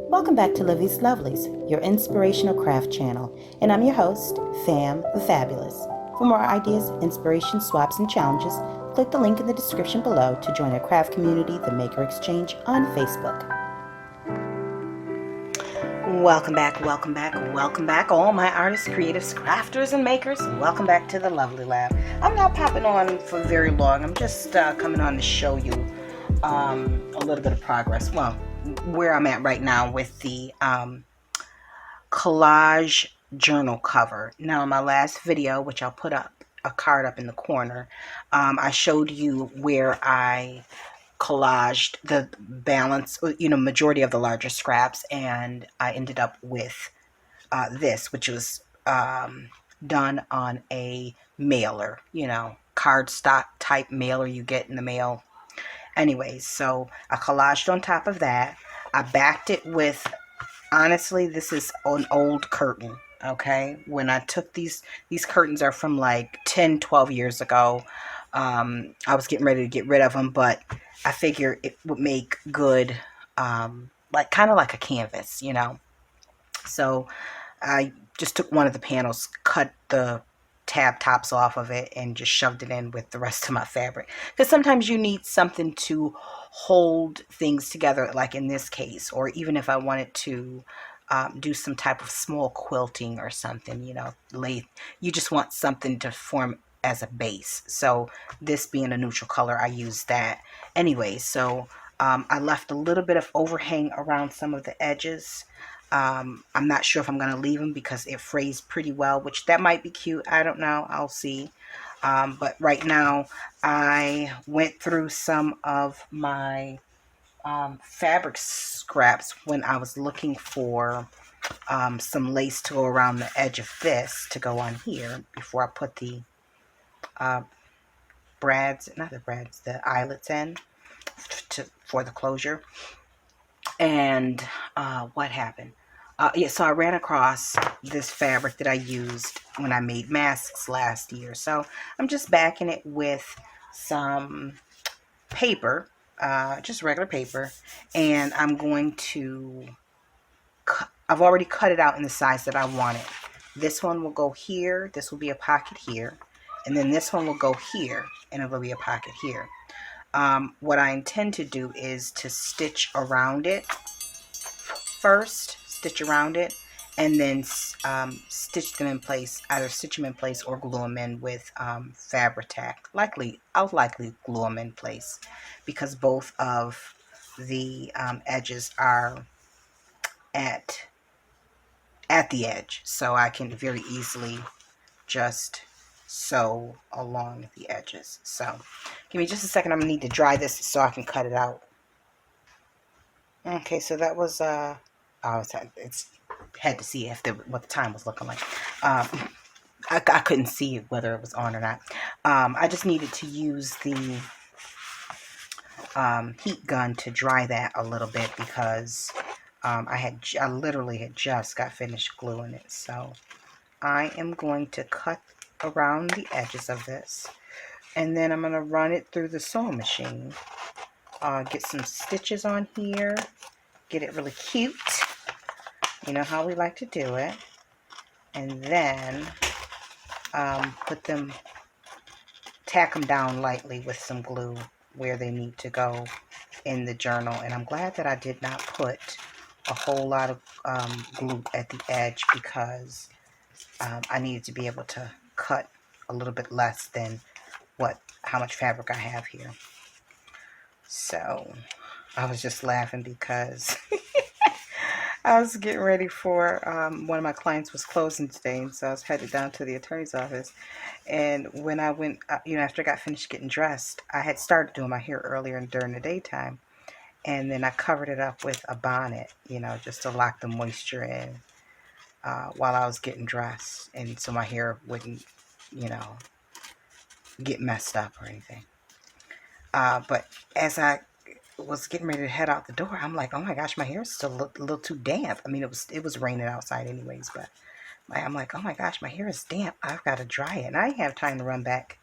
Welcome back to Livie'S Lovelies, your inspirational craft channel, and I'm your host, Fam the Fabulous. For more ideas, inspiration, swaps, and challenges, click the link in the description below to join our craft community, the Maker Exchange, on Facebook. Welcome back, welcome back, welcome back, all my artists, creatives, crafters, and makers. Welcome back to the Lovely Lab. I'm not popping on for very long. I'm just coming on to show you a little bit of progress. Well, where I'm at right now with the collage journal cover. Now, in my last video, which I'll put up a card up in the corner, I showed you where I collaged the balance, majority of the larger scraps, and I ended up with this, which was done on a mailer, cardstock type mailer you get in the mail. Anyways, so I collaged on top of that. I backed it with, honestly, this is an old curtain. Okay, when I took these curtains are from like 10-12 years ago. I was getting ready to get rid of them, but I figure it would make good, like kind of like a canvas, So I just took one of the panels, cut the tab tops off of it, and just shoved it in with the rest of my fabric. Because sometimes you need something to hold things together, like in this case, or even if I wanted to do some type of small quilting or something, you just want something to form as a base. So this being a neutral color, I used that. Anyway, so I left a little bit of overhang around some of the edges. I'm not sure if I'm going to leave them because it frays pretty well, which that might be cute. I don't know. I'll see. But right now, I went through some of my fabric scraps when I was looking for some lace to go around the edge of this to go on here before I put the the eyelets in for the closure. And what happened? Yeah, so I ran across this fabric that I used when I made masks last year. So I'm just backing it with some paper, just regular paper, and I'm going to I've already cut it out in the size that I want it. This one will go here, this will be a pocket here, and then this one will go here, and it will be a pocket here. What I intend to do is to stitch around it first, stitch around it, and then stitch them in place, either stitch them in place or glue them in with Fabri-Tac. I'll likely glue them in place because both of the edges are at the edge, so I can very easily just sew along the edges. So give me just a second. I'm gonna need to dry this so I can cut it out. Okay, so that was it's had to see what the time was looking like. I couldn't see whether it was on or not. I just needed to use the heat gun to dry that a little bit because I literally had just got finished gluing it. So I am going to cut around the edges of this, and then I'm going to run it through the sewing machine. Get some stitches on here, get it really cute. You know how we like to do it. And then tack them down lightly with some glue where they need to go in the journal. And I'm glad that I did not put a whole lot of glue at the edge because I needed to be able to cut a little bit less than how much fabric I have here. So I was just laughing because I was getting ready for one of my clients was closing today, and so I was headed down to the attorney's office. And when I went, after I got finished getting dressed, I had started doing my hair earlier during the daytime, and then I covered it up with a bonnet, just to lock the moisture in while I was getting dressed, and so my hair wouldn't, get messed up or anything. But as I was getting ready to head out the door, I'm like, oh my gosh, my hair is still a little too damp. I mean, it was raining outside anyways, but I'm like, oh my gosh, my hair is damp. I've got to dry it. And I didn't have time to run back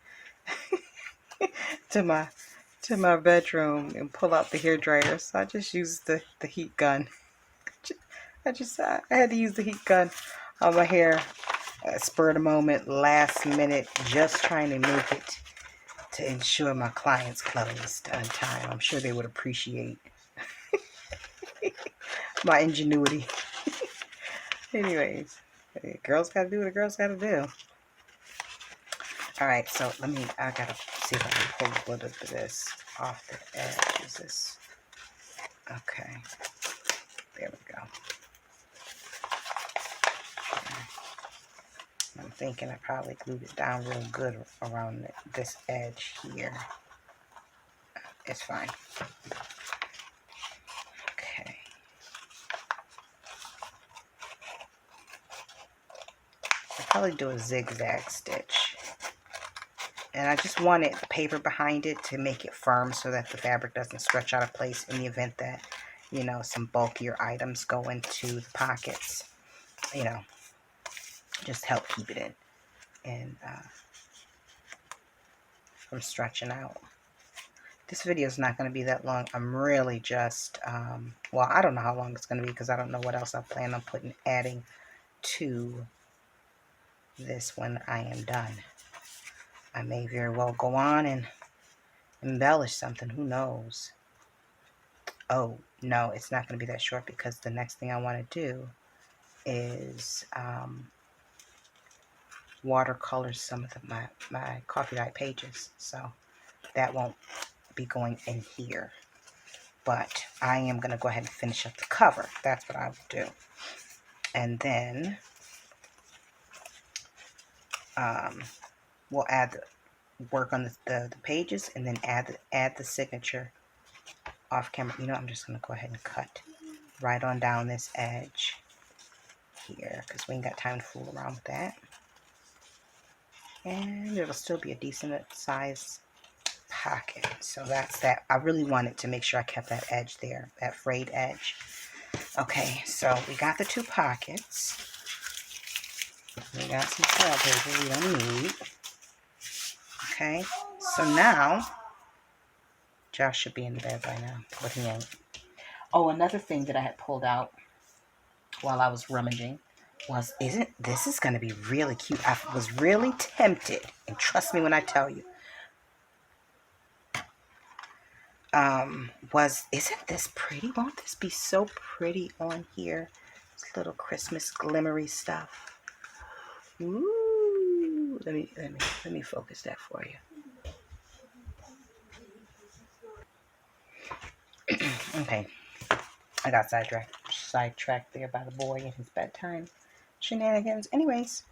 to my bedroom and pull out the hair dryer. So I just used the heat gun I had to use the heat gun on my hair. Spur of the moment, last minute, just trying to make it to ensure my clients closed on time. I'm sure they would appreciate my ingenuity. Anyways, girls gotta do what a girl's gotta do. Alright, so I gotta see if I can pull a little bit of this off the edge. Is this? Okay. There we go. I'm thinking I probably glued it down real good around this edge here. It's fine. Okay. I'll probably do a zigzag stitch. And I just wanted the paper behind it to make it firm so that the fabric doesn't stretch out of place in the event that, you know, some bulkier items go into the pockets. You know, just help keep it in and from stretching out. This video is not going to be that long. I'm really just, well, I don't know how long it's going to be because I don't know what else I plan on adding to this when I am done. I may very well go on and embellish something. Who knows? Oh, no, it's not going to be that short because the next thing I want to do is watercolor some of my coffee dye pages. So that won't be going in here. But I am going to go ahead and finish up the cover. That's what I will do. And then we'll work on the pages and then add the signature off camera. You know, I'm just going to go ahead and cut right on down this edge here because we ain't got time to fool around with that. And it'll still be a decent size pocket. So that's that. I really wanted to make sure I kept that edge there, that frayed edge. Okay, so we got the 2 pockets. We got some trail paper we don't need. Okay, so now Josh should be in bed by now, but he ain't. Oh, another thing that I had pulled out while I was rummaging was, this is going to be really cute. I was really tempted, and trust me when I tell you, isn't this pretty? Won't this be so pretty on here? This little Christmas glimmery stuff. Ooh, let me focus that for you. Okay, I got sidetracked there by the boy and his bedtime shenanigans. Anyways,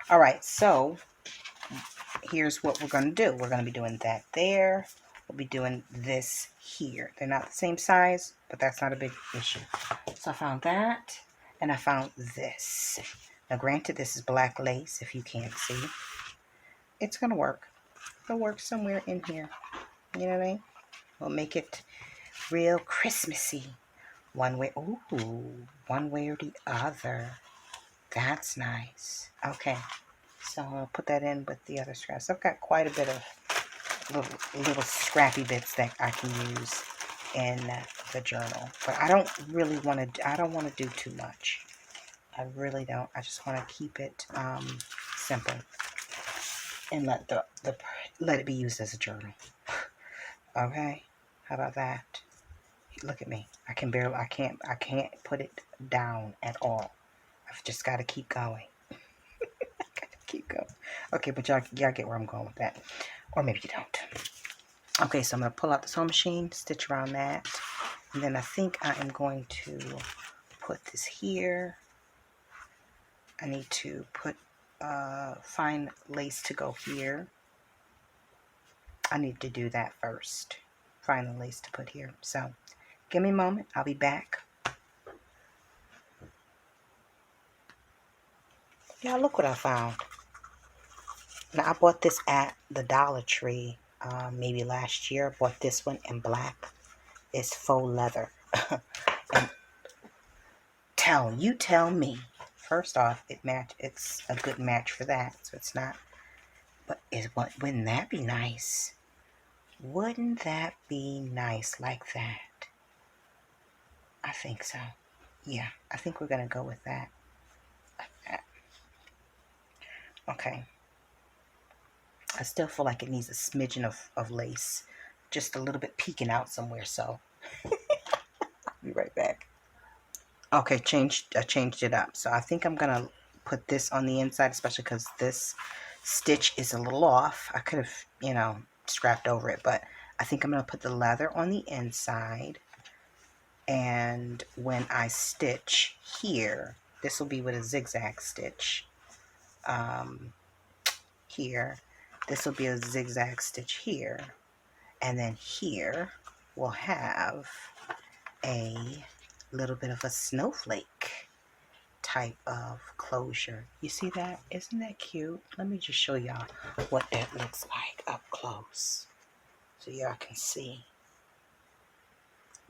all right, so here's what we're going to do. We're going to be doing that there. We'll be doing this here. They're not the same size, but that's not a big issue. So I found that, and I found this. Now, granted, this is black lace, if you can't see. It's going to work. It'll work somewhere in here. You know what I mean? We'll make it real Christmassy. One way or the other. That's nice. Okay. So I'll put that in with the other scraps. I've got quite a bit of little scrappy bits that I can use in the journal. But I don't really want to, I don't want to do too much. I really don't. I just want to keep it simple and let it be used as a journal. Okay? How about that? Look at me. I can't put it down at all. I've just got to keep going. Keep going. Okay, but y'all get where I'm going with that. Or maybe you don't. Okay, so I'm going to pull out the sewing machine, stitch around that. And then I think I am going to put this here. I need to put find lace to go here. I need to do that first. Find the lace to put here. So, give me a moment. I'll be back. Yeah, look what I found. Now, I bought this at the Dollar Tree maybe last year. I bought this one in black. It's faux leather. And tell me. First off, it's a good match for that. So it's not. But wouldn't that be nice? Wouldn't that be nice like that? I think so. Yeah, I think we're going to go with that. Okay. I still feel like it needs a smidgen of lace. Just a little bit peeking out somewhere, so I'll be right back. Okay, I changed it up. So I think I'm going to put this on the inside, especially because this stitch is a little off. I could have, scrapped over it, but I think I'm going to put the leather on the inside. And when I stitch here, this will be with a zigzag stitch. Here, this will be a zigzag stitch here. And then here we'll have a little bit of a snowflake type of closure. You see that? Isn't that cute? Let me just show y'all what that looks like up close so y'all can see.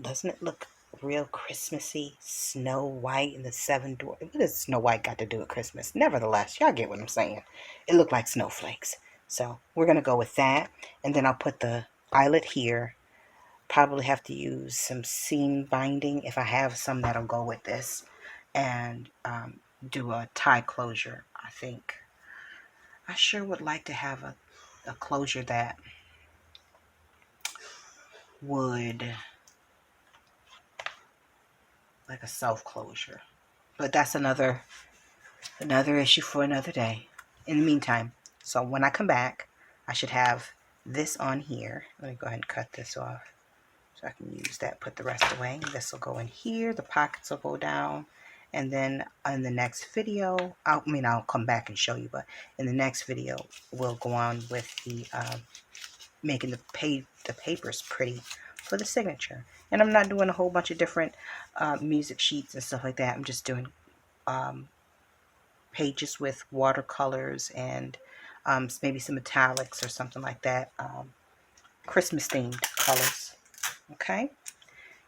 Doesn't it look real Christmassy? Snow White and the Seven Dwarfs. What does Snow White got to do with Christmas? Nevertheless, y'all get what I'm saying. It looked like snowflakes. So we're going to go with that. And then I'll put the eyelet here. Probably have to use some seam binding if I have some that'll go with this. And do a tie closure, I think. I sure would like to have a closure that would, like a self closure. But that's another issue for another day. In the meantime, so when I come back, I should have this on here. Let me go ahead and cut this off so I can use that, put the rest away. This will go in here. The pockets will go down. And then in the next video, I'll come back and show you, but in the next video, we'll go on with the making the papers pretty for the signature. And I'm not doing a whole bunch of different music sheets and stuff like that. I'm just doing pages with watercolors and maybe some metallics or something like that. Christmas themed colors. Okay.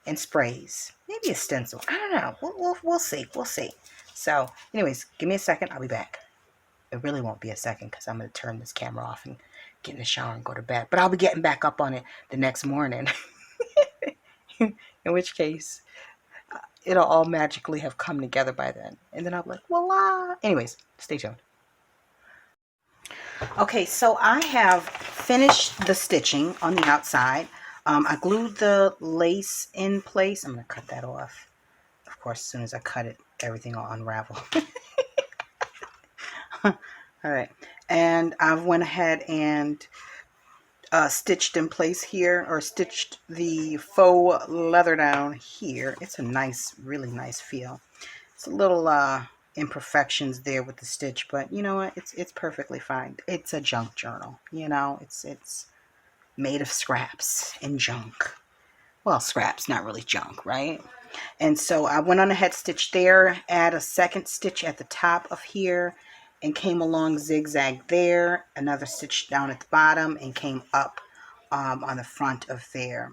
And sprays. Maybe a stencil. I don't know. We'll see. We'll see. So, anyways, give me a second. I'll be back. It really won't be a second because I'm going to turn this camera off and get in the shower and go to bed. But I'll be getting back up on it the next morning. In which case, it'll all magically have come together by then. And then I'll be like, voila. Anyways, stay tuned. Okay, so I have finished the stitching on the outside. I glued the lace in place. I'm going to cut that off. Of course, as soon as I cut it, everything will unravel. All right. And I went ahead and stitched in place here, or stitched the faux leather down here. It's a nice, really nice feel. It's a little imperfections there with the stitch, but you know what? It's perfectly fine. It's a junk journal. It's made of scraps and junk. Well, scraps, not really junk, right? And so I went on ahead, stitched there, add a second stitch at the top of here, and came along zigzag there, another stitch down at the bottom, and came up on the front of there.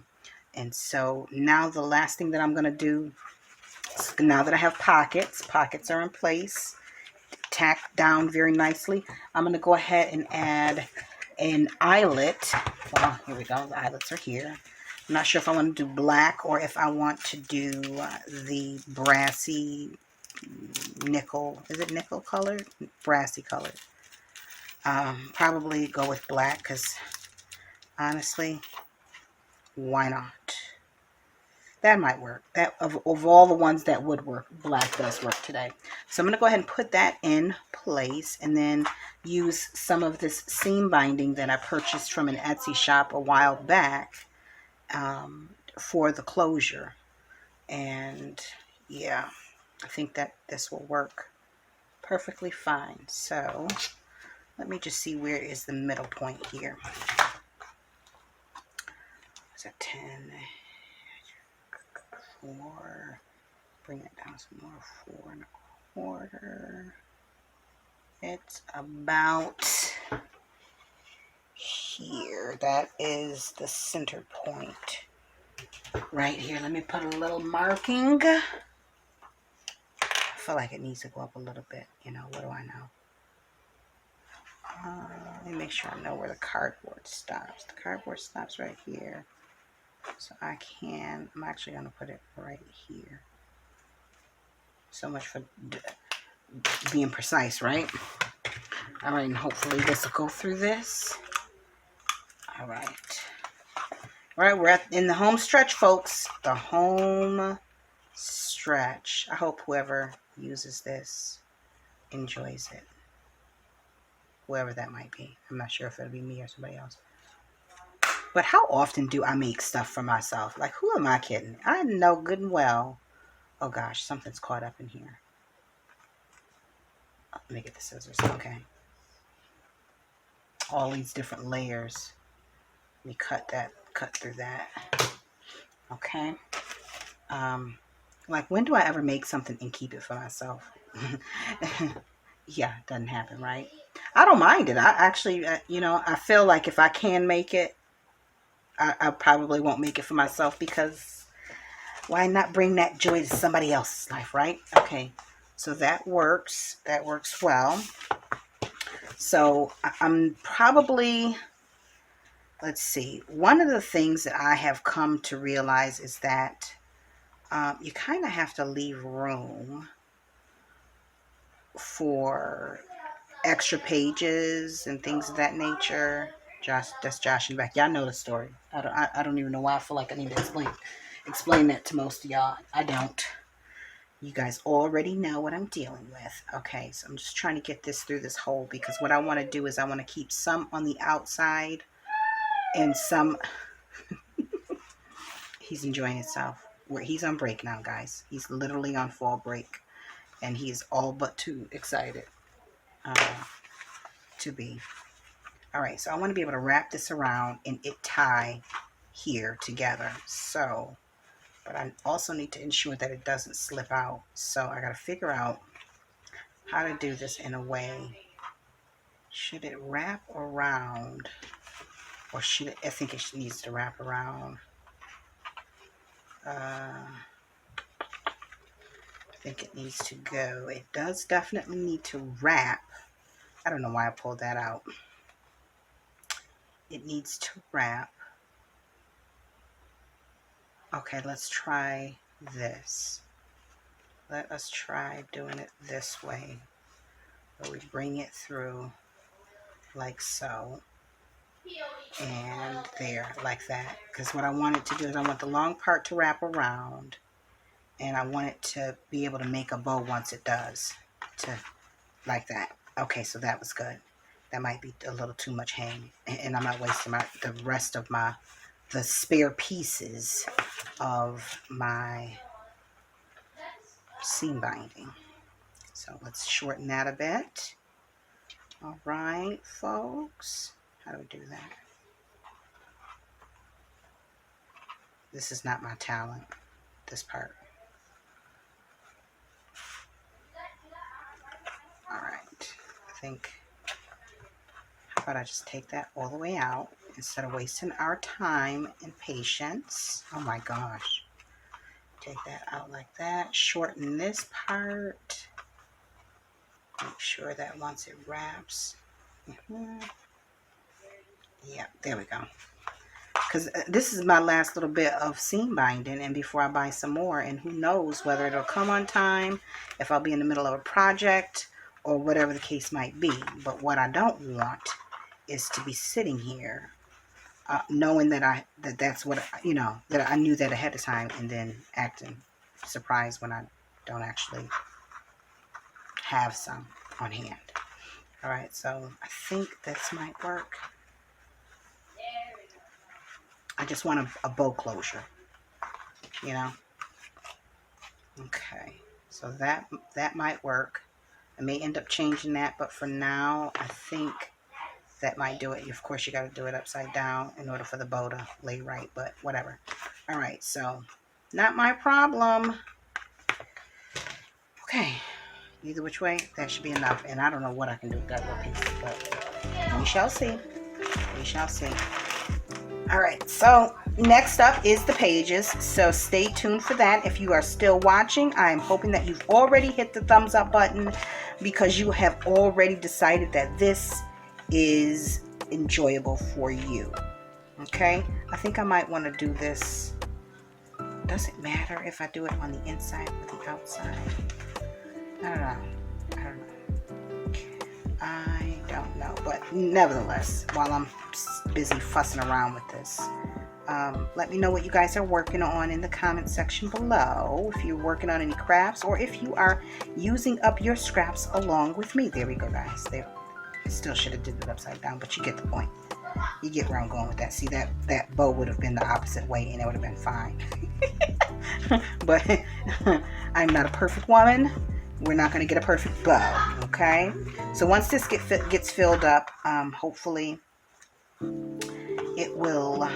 And so now the last thing that I'm going to do, now that I have pockets are in place, tacked down very nicely, I'm going to go ahead and add an eyelet. Well, here we go. The eyelets are here. I'm not sure if I want to do black or if I want to do the brassy nickel. Is it nickel colored? Brassy colored. Probably go with black because honestly, why not? That might work. That of all the ones that would work, black does work today. So I'm going to go ahead and put that in place and then use some of this seam binding that I purchased from an Etsy shop a while back for the closure. And yeah, I think that this will work perfectly fine. So let me just see where is the middle point here. Is that 10? 4, bring it down some more, 4.25. It's about here. That is the center point right here. Let me put a little marking. I feel like it needs to go up a little bit. What do I know? Let me make sure I know where the cardboard stops. The cardboard stops right here. So I'm actually going to put it right here. So much for being precise, right? All right, and hopefully this will go through this. All right. All right, we're in the home stretch, folks. The home stretch. I hope whoever uses this enjoys it. Whoever that might be. I'm not sure if it'll be me or somebody else. But how often do I make stuff for myself? Like, who am I kidding? I know good and well. Oh, gosh, something's caught up in here. Oh, let me get the scissors. Okay. All these different layers. Let me cut through that. Okay. Like, when do I ever make something and keep it for myself? Yeah, it doesn't happen, right? I don't mind it. I actually, I feel like if I can make it, I probably won't make it for myself, because why not bring that joy to somebody else's life, right? Okay, so that works. That works well. So I'm probably, let's see. One of the things that I have come to realize is that you kind of have to leave room for extra pages and things of that nature. Josh, that's Josh in the back. Y'all know the story. I don't even know why I feel like I need to explain that to most of y'all. I don't. You guys already know what I'm dealing with. Okay, so I'm just trying to get this through this hole, because what I want to do is I want to keep some on the outside and some. He's enjoying himself. He's on break now, guys. He's literally on fall break, and he is all but too excited to be. All right, so I want to be able to wrap this around and it tie here together. So, but I also need to ensure that it doesn't slip out. So I got to figure out how to do this in a way. Should it wrap around, or should it, I think it needs to wrap around. I think it needs to go. It does definitely need to wrap. I don't know why I pulled that out. It needs to wrap. Okay, let's try this. Let us try doing it this way, where we bring it through like so, and there, like that. Because what I want it to do is I want the long part to wrap around, and I want it to be able to make a bow once it does, to like that. Okay, so that was good. That might be a little too much hang, and I'm not wasting the rest of the spare pieces of my seam binding. So let's shorten that a bit. All right, folks. How do we do that? This is not my talent, this part. All right. I think, how about I just take that all the way out instead of wasting our time and patience. Oh my gosh. Take that out like that. Shorten this part. Make sure that once it wraps. Yeah, there we go. Because this is my last little bit of seam binding, and before I buy some more, and who knows whether it'll come on time, if I'll be in the middle of a project, or whatever the case might be. But what I don't want is to be sitting here knowing that that's what, that I knew that ahead of time, and then acting surprised when I don't actually have some on hand. All right, so I think this might work. I just want a bow closure, Okay, so that might work. I may end up changing that, but for now, I think that might do it. Of course, you got to do it upside down in order for the bow to lay right, but whatever. All right, so not my problem. Okay, either which way, that should be enough. And I don't know what I can do with that little piece, but we shall see. We shall see. All right, so next up is the pages, so stay tuned for that. If you are still watching, I am hoping that you've already hit the thumbs up button, because you have already decided that this is enjoyable for you. Okay, I think I might want to do this. Does it matter if I do it on the inside or the outside? I don't know. I don't know. I don't know. But nevertheless, while I'm busy fussing around with this, let me know what you guys are working on in the comment section below. If you're working on any crafts or if you are using up your scraps along with me. There we go, guys. There. Still should have did it upside down, but you get the point. You get where I'm going with that. See, that bow would have been the opposite way and it would have been fine. But I'm not a perfect woman. We're not going to get a perfect bow, okay? So once this gets filled up, hopefully it will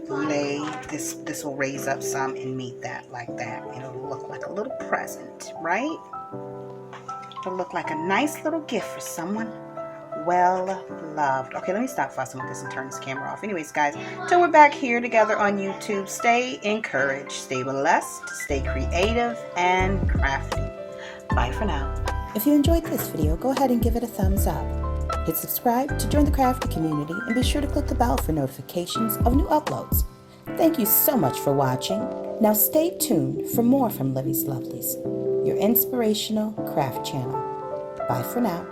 lay this will raise up some and meet that like that, and it'll look like a little present, right? It'll look like a nice little gift for someone well loved. Okay, let me stop fussing with this and turn this camera off. Anyways, guys, till we're back here together on YouTube, stay encouraged, stay blessed, stay creative and crafty. Bye for now. If you enjoyed this video, go ahead and give it a thumbs up. Hit subscribe to join the crafty community and be sure to click the bell for notifications of new uploads. Thank you so much for watching. Now stay tuned for more from Livie's Lovelies, your inspirational craft channel. Bye for now.